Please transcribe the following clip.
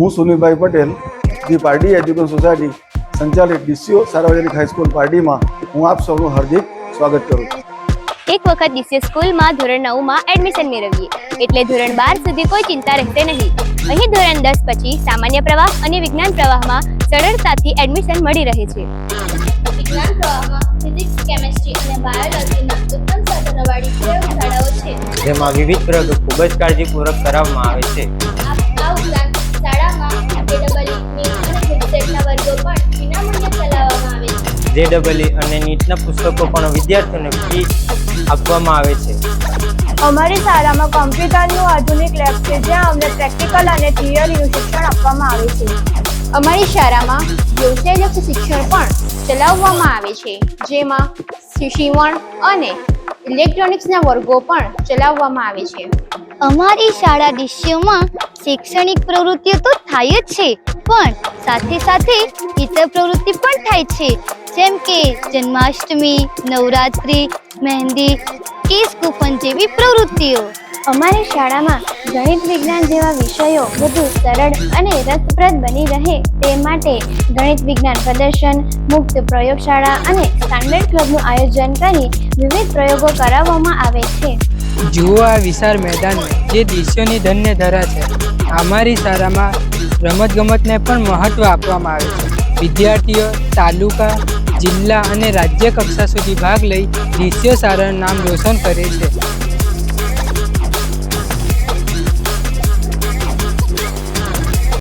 હું Sunilbhai Patel the Pardi education society સંચાલિત DCO સાર્વજનિક હાઈસ્કૂલ પારડીમાં હું આપ સૌનું હાર્દિક સ્વાગત કરું છું. એક વખત ડીસીઓ સ્કૂલમાં ધોરણ 9માં એડમિશન મેળવીએ એટલે ધોરણ 12 સુધી કોઈ ચિંતા રહેશે નહીં. અહીં ધોરણ 10 પછી સામાન્ય પ્રવાહ અને વિજ્ઞાન પ્રવાહમાં સરળતાથી એડમિશન મળી રહે છે. વિજ્ઞાન પ્રવાહમાં ફિઝિક્સ, કેમેસ્ટ્રી અને બાયોલોજીના ઉત્તમ સાધનોવાળી પ્રયોગશાળાઓ છે, જેમાં વિવિધ પ્રયોગો ખૂબ જ કાળજીપૂર્વક કરાવવામાં આવે છે. આ ઉપરાંત શાળામાં JEE, NEET અને GCETના વર્ગો પણ વિનામૂલ્યે ચલાવવામાં આવે છે. JEE અને NEETના પુસ્તકો પણ વિદ્યાર્થીઓને ફી આપવામાં આવે છે. અમારી શાળામાં કોમ્પ્યુટરનું આધુનિક લેબ છે, જ્યાં અમને પ્રેક્ટિકલ અને થિયરીનું શિક્ષણ આપવામાં આવે છે. અમારી શાળામાં વ્યવસાયલક્ષી શિક્ષણ પણ ચલાવવામાં આવે છે, જેમાં સીવણ અને ઇલેક્ટ્રોનિક્સના વર્ગો પણ ચલાવવામાં આવે છે. અમારી શાળા ડીસીઓમાં શૈક્ષણિક પ્રવૃત્તિઓ તો થાય જ છે, પણ સાથે સાથે ઇતર પ્રવૃત્તિ પણ થાય છે, જેમ કે જન્માષ્ટમી, નવરાત્રી, મહેંદી, કેસ કૂપન જેવી પ્રવૃત્તિઓ. અમારી શાળામાં ગણિત વિજ્ઞાન જેવા વિષયો વધુ સરળ અને રસપ્રદ બની રહે તે માટે ગણિત વિજ્ઞાન પ્રદર્શન, મુક્ત પ્રયોગશાળા અને સ્ટાન્ડર્ડ ક્લબનું આયોજન કરી વિવિધ પ્રયોગો કરાવવામાં આવે છે. જુઓ આ વિશાળ મેદાનને જે ડીસીઓની ધન્ય ધરા છે. અમારી શાળામાં રમતગમતને પણ મહત્ત્વ આપવામાં આવે છે. વિદ્યાર્થીઓ તાલુકા, જિલ્લા અને રાજ્ય કક્ષા સુધી ભાગ લઈ ડીસીઓ શાળાનું નામ રોશન કરે છે.